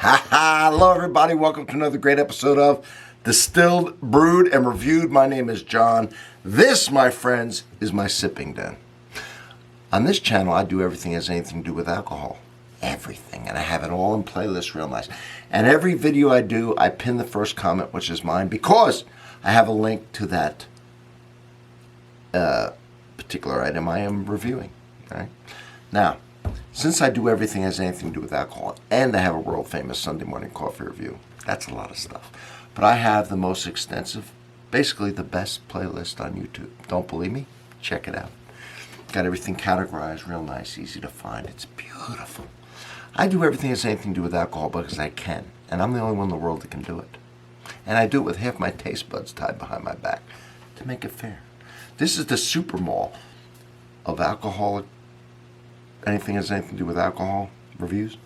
Ha ha! Hello, everybody. Welcome to another great episode of Distilled, Brewed, and Reviewed. My name is John. This, my friends, is my sipping den. On this channel, I do everything that has anything to do with alcohol. Everything. And I have it all in playlists real nice. And every video I do, I pin the first comment, which is mine, because I have a link to that particular item I am reviewing. Right? Now, since I do everything that has anything to do with alcohol, and I have a world famous Sunday morning coffee review, that's a lot of stuff. But I have the most extensive, basically the best playlist on YouTube. Don't believe me? Check it out. Got everything categorized real nice, easy to find. It's beautiful. I do everything that has anything to do with alcohol because I can. And I'm the only one in the world that can do it. And I do it with half my taste buds tied behind my back to make it fair. This is the super mall of alcoholic, anything that has anything to do with alcohol reviews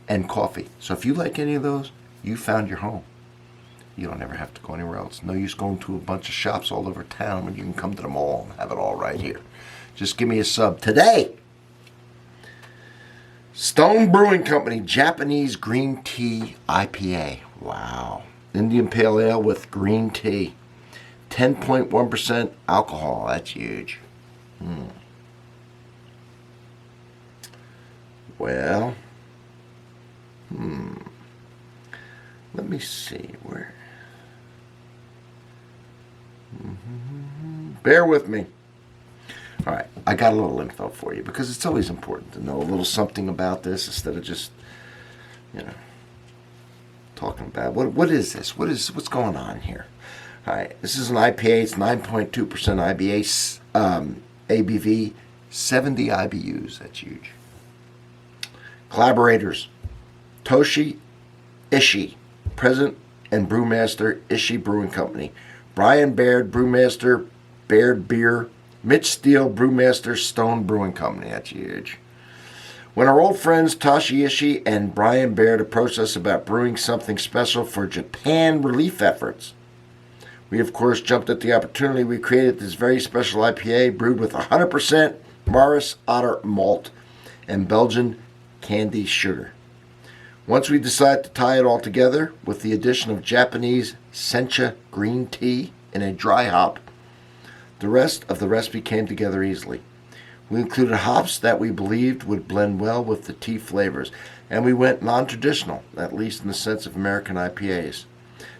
and coffee. So if you like any of those, you found your home. You don't ever have to go anywhere else. No use going to a bunch of shops all over town when you can come to the mall and have it all right here. Just give me a sub. Today, Stone Brewing Company Japanese Green Tea IPA. Wow. Indian Pale Ale with green tea. 10.1% alcohol. That's huge. Well, let me see where. Bear with me. All right, I got a little info for you because it's always important to know a little something about this instead of just, talking about what is this? What's going on here? All right, this is an IPA. It's 9.2% IBA, ABV, 70 IBUs. That's huge. Collaborators: Toshi Ishii, President and Brewmaster, Ishii Brewing Company. Bryan Baird, Brewmaster, Baird Beer. Mitch Steele, Brewmaster, Stone Brewing Company. That's huge. When our old friends Toshi Ishii and Brian Baird approached us about brewing something special for Japan relief efforts, we of course jumped at the opportunity. We created this very special IPA brewed with 100% Maris Otter malt and Belgian candy sugar. Once we decided to tie it all together with the addition of Japanese sencha green tea in a dry hop, the rest of the recipe came together easily. We included hops that we believed would blend well with the tea flavors, and we went non-traditional, at least in the sense of American IPAs.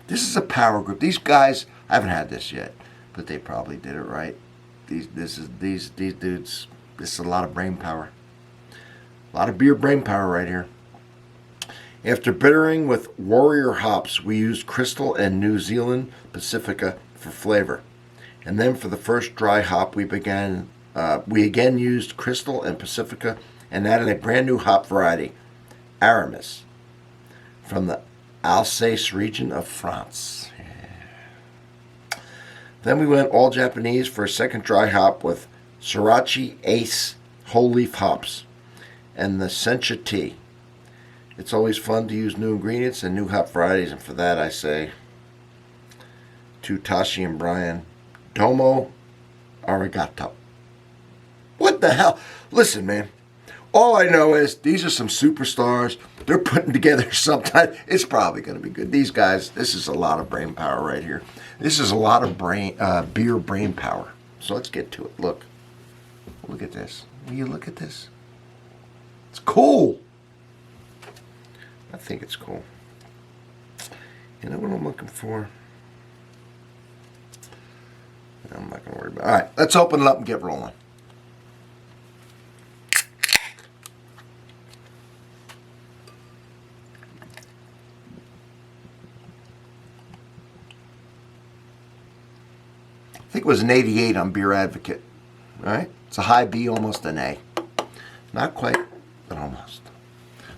This is a power group. These guys, I haven't had this yet, but they probably did it right. These dudes, this is a lot of brain power. A lot of beer brain power right here. After bittering with Warrior hops, we used Crystal and New Zealand Pacifica for flavor. And then for the first dry hop, we again used Crystal and Pacifica and added a brand new hop variety, Aramis, from the Alsace region of France. Yeah. Then we went all Japanese for a second dry hop with Sorachi Ace whole leaf hops and the sencha tea. It's always fun to use new ingredients and new hop varieties, and for that I say to Toshi and Brian, domo arigato. What the hell? Listen, man. All I know is these are some superstars. They're putting together something. It's probably going to be good. These guys, this is a lot of brain power right here. This is a lot of beer brain power. So let's get to it. Look at this. Will you look at this? It's cool. I think it's cool. You know what I'm looking for? I'm not going to worry about it. All right, let's open it up and get rolling. I think it was an 88 on Beer Advocate. All right? It's a high B, almost an A. Not quite, but almost.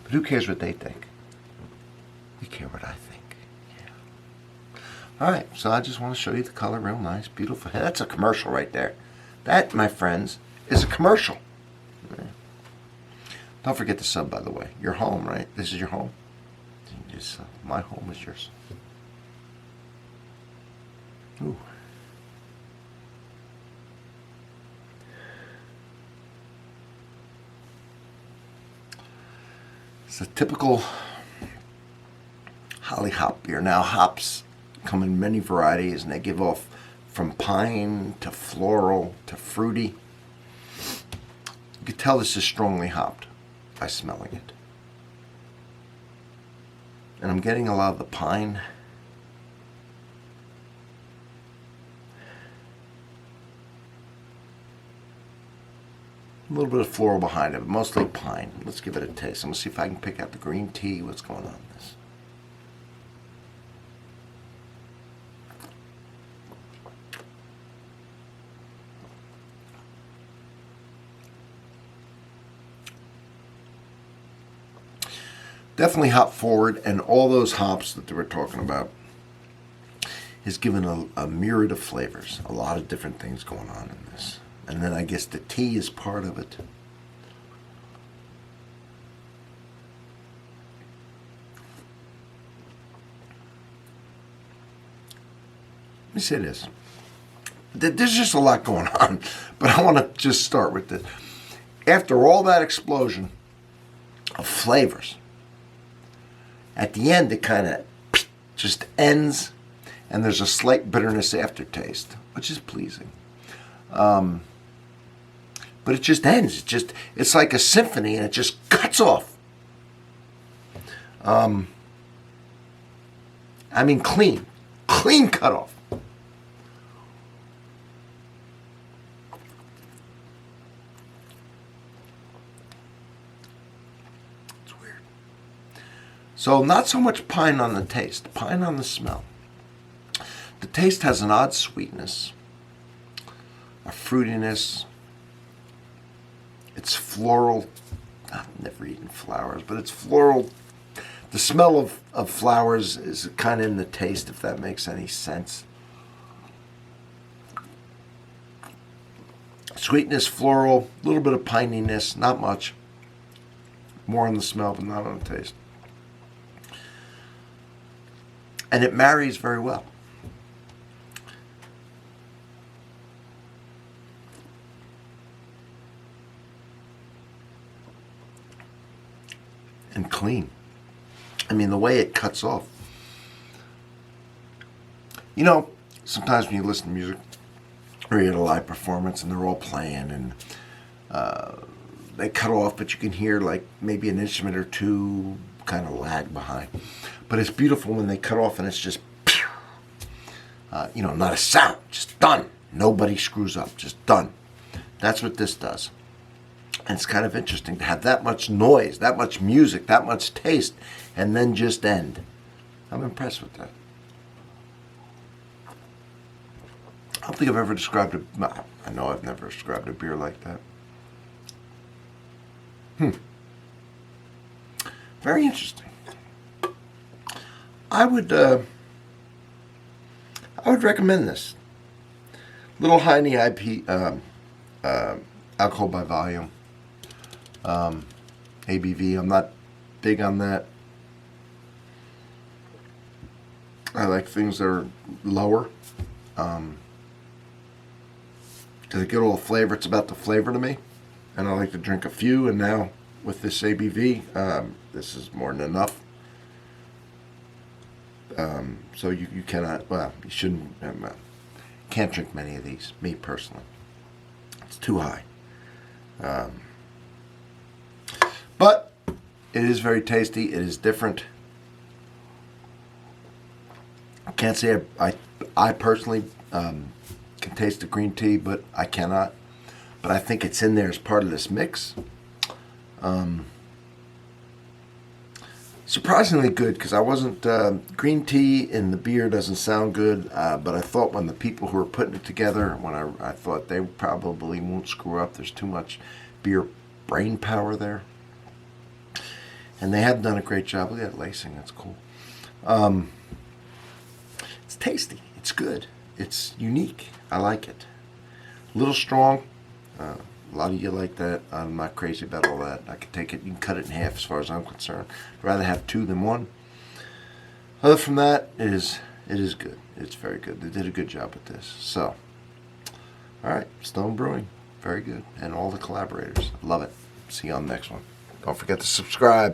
But who cares what they think? We care what I think. Yeah. All right, so I just want to show you the color, real nice, beautiful. Hey, that's a commercial right there. That, my friends, is a commercial. Right. Don't forget the sub, by the way. Your home, right? This is your home. My home is yours. Ooh. It's a typical holly hop beer. Now hops come in many varieties and they give off from pine to floral to fruity. You can tell this is strongly hopped by smelling it. And I'm getting a lot of the pine. A little bit of floral behind it, but mostly pine. Let's give it a taste. I'm going to see if I can pick out the green tea. What's going on in this? Definitely hop forward, and all those hops that they were talking about is given a myriad of flavors. A lot of different things going on in this. And then I guess the tea is part of it. Let me say this. There's just a lot going on, but I want to just start with this. After all that explosion of flavors, at the end it kind of just ends, and there's a slight bitterness aftertaste, which is pleasing. But it just ends. It's like a symphony, and it just cuts off. I mean, clean cut off. It's weird. So not so much pine on the taste, pine on the smell. The taste has an odd sweetness, a fruitiness. It's floral. I've never eaten flowers, but it's floral. The smell of flowers is kind of in the taste, if that makes any sense. Sweetness, floral, a little bit of pininess, not much. More on the smell, but not on the taste. And it marries very well. And clean. I mean, the way it cuts off. You know, sometimes when you listen to music or you're at a live performance and they're all playing and they cut off, but you can hear like maybe an instrument or two kind of lag behind. But it's beautiful when they cut off and it's just, not a sound, just done. Nobody screws up, just done. That's what this does. And it's kind of interesting to have that much noise, that much music, that much taste, and then just end. I'm impressed with that. I don't think I've ever described I know I've never described a beer like that. Very interesting. I would recommend this. Little high in the IP, alcohol by volume. ABV, I'm not big on that. I like things that are lower. Because I get all the flavor. It's about the flavor to me. And I like to drink a few. And now with this ABV, this is more than enough. So you cannot, you shouldn't, can't drink many of these, me personally. It's too high. But it is very tasty. It is different. I can't say I personally can taste the green tea, but I cannot. But I think it's in there as part of this mix. Surprisingly good, because I wasn't, green tea in the beer doesn't sound good, but I thought when the people who were putting it together, when I thought they probably won't screw up, there's too much beer brain power there. And they have done a great job. Look at that lacing, that's cool. It's tasty, it's good, it's unique, I like it. A little strong, a lot of you like that. I'm not crazy about all that. I could take it, you can cut it in half as far as I'm concerned. I'd rather have two than one. Other from that, it is good. It's very good. They did a good job with this. So, alright, Stone Brewing, very good. And all the collaborators, love it. See you on the next one. Don't forget to subscribe.